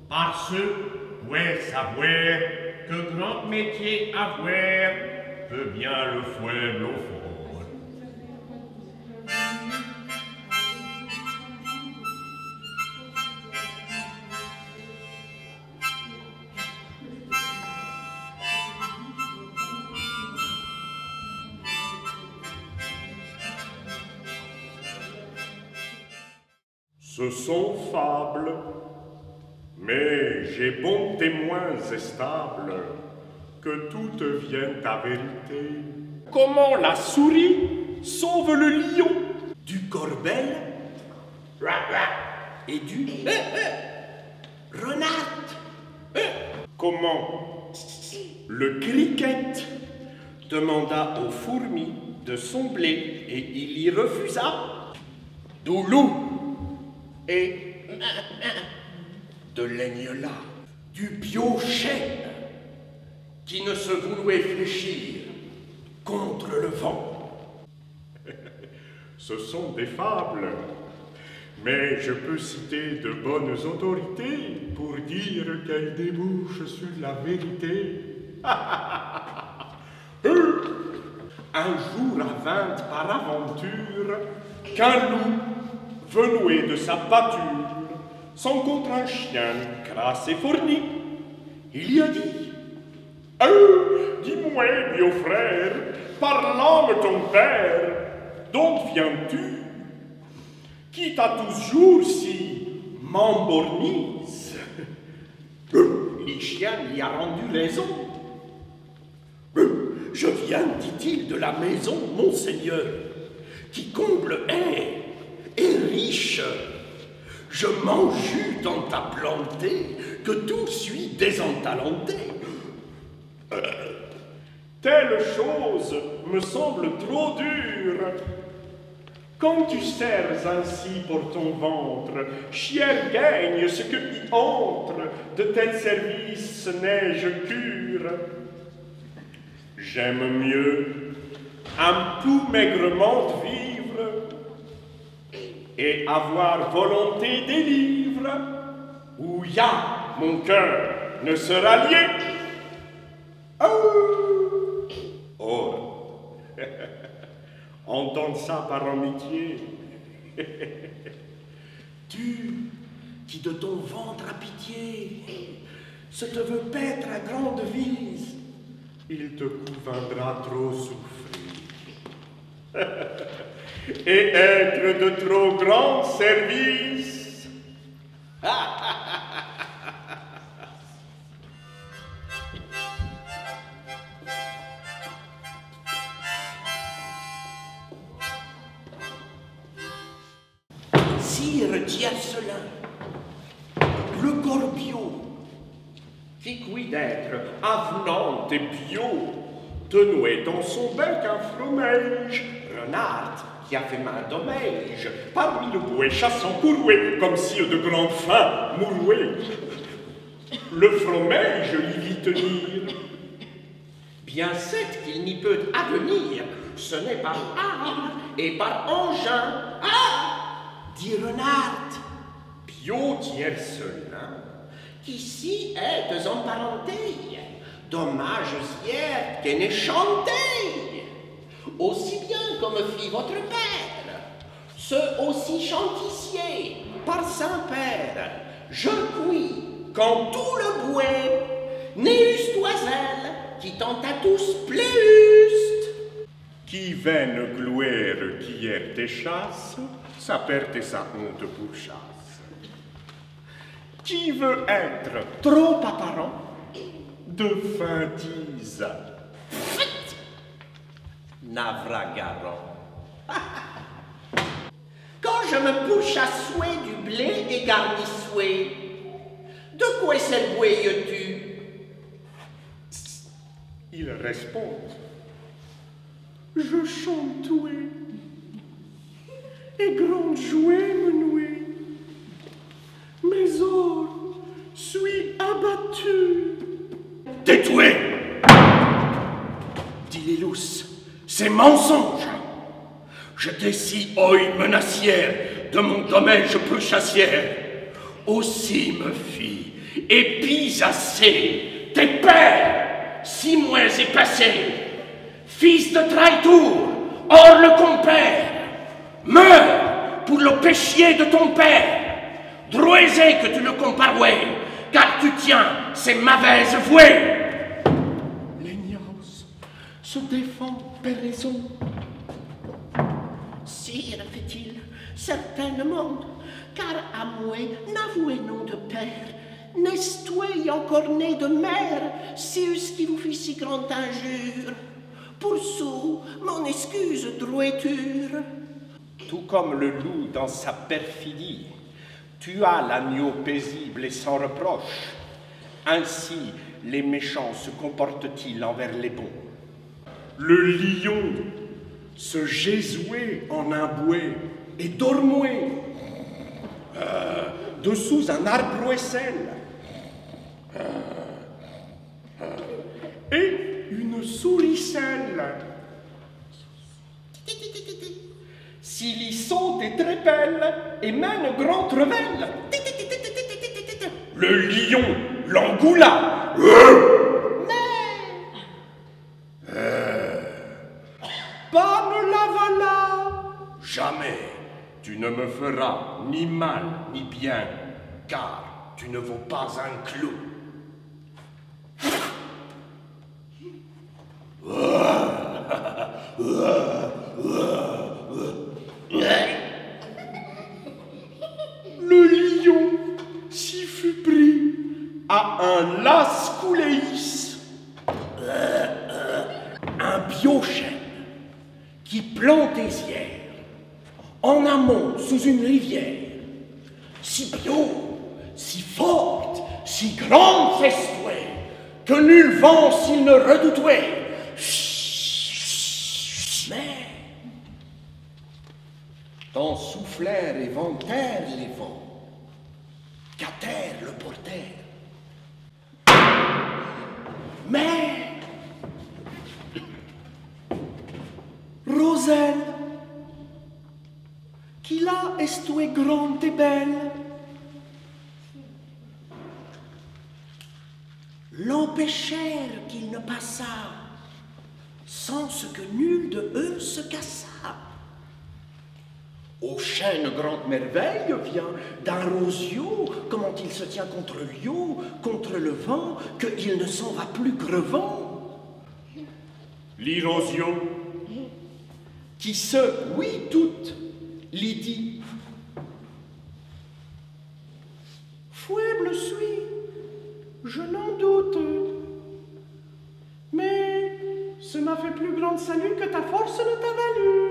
Parce ouais savoir que grand métier avoir peut bien le fouet au fond. Ce sont fables, mais j'ai bons témoins et stables que toutes viennent à vérité. Comment la souris sauve le lion du corbel et du renard. Comment le cricket demanda aux fourmis de son blé et il y refusa. Du loup et de l'aigle-là, du piochette qui ne se vouloit fléchir contre le vent. Ce sont des fables, mais je peux citer de bonnes autorités pour dire qu'elles débouchent sur la vérité. Un jour à 20 par aventure, qu'un loup venoué de sa pâture, s'encontre un chien crasse et fourni. Il y a dit: dis-moi, vieux frère, par l'âme ton père, d'où viens-tu, qui t'a toujours si m'embornise? Le chien lui a rendu raison. Je viens, dit-il, de la maison, monseigneur, qui comble est riche. Je m'enjus tant à planter que tout suis désentalenté. Telle chose me semble trop dure. Quand tu sers ainsi pour ton ventre, chier gagne ce que y entre, de tels services n'ai-je cure. J'aime mieux un peu maigrement vivre et avoir volonté des livres, où y'a mon cœur ne sera lié. Oh, entendre ça par amitié. Tu, qui de ton ventre a pitié, se te veut paître à grande vise, il te conviendra trop souffrir et être de trop grands services. Sire Tiercelin, le corbeau, qui cuit d'être avenante et bio, tenoué dans son bec un fromage, renard qui a fait main dommage, parmi le bouet chassant couroué, comme si de grands fins mouroués. Le fromage l'y vit tenir. Bien c'est qu'il n'y peut advenir, ce n'est par art et par engin. dit renard, Bio Tiercelin, qu'ici êtes en parenté, dommage hier qu'elle n'ait chanté, aussi bien comme fit votre père, ce aussi chanticier, par Saint-Père, je cuis, quand tout le bouet, n'eus toiselle, qui tant à tous pléuste. qui veine gloire qui hier tes chasse, sa perte et sa honte pour chasse. Qui veut être trop apparent, de fin dise. Navragaron. Quand je me bouche à souhait du blé et garni souhait, de quoi s'élbouilles-tu? Il répond: je chante toué, et grande jouet me noué. Mes ors suis abattu. Tais-toi, dit Lélous, c'est mensonge. je décide oi menacière, de mon domaine je peux chassière. Aussi me fit, et pis assez, tes pères, si moins est passé, fils de traiteur, hors le compère, meurs pour le péché de ton père, droisé que tu le comparouais, car tu tiens ces mauvaises vouées. L'ignorance se défend per raison. Sire, fait-il, certainement, car à moi, n'avouez nom de père, n'est-ce encore né de mère, si ce qui vous fit si grande injure? Pour sous, mon excuse droiture. Tout comme le loup dans sa perfidie, tua l'agneau paisible et sans reproche. Ainsi, les méchants se comportent-ils envers les bons. Le lion se jésuait en un bouet et dormouait dessous un arbre sel. Et une souricelle. S'il y saute et trépelle et mène grand trevelle. Le lion l'engoula. Pas ne l'avala. Jamais tu ne me feras ni mal ni bien, car tu ne vaux pas un clou. Le lion s'y fut pris à un lascouléis, un biochène qui plante des hier en amont sous une rivière, si bio, si forte, si grande festoie, que nul vent s'il ne redoutait. Mais tant soufflèrent et ventèrent les vents, qu'à terre le portèrent. Mais Roselle, qui là est grande et belle, l'empêchèrent qu'il ne passât, sans ce que nul de eux se cassa. Au chêne grande merveille vient d'un rosio, comment il se tient contre l'eau, contre le vent, qu'il ne s'en va plus crevant. L'irosio, qui se, oui toute, l'y dit. Fouible suis, je n'en doute, mais ce m'a fait plus grande salut que ta force ne t'a valu.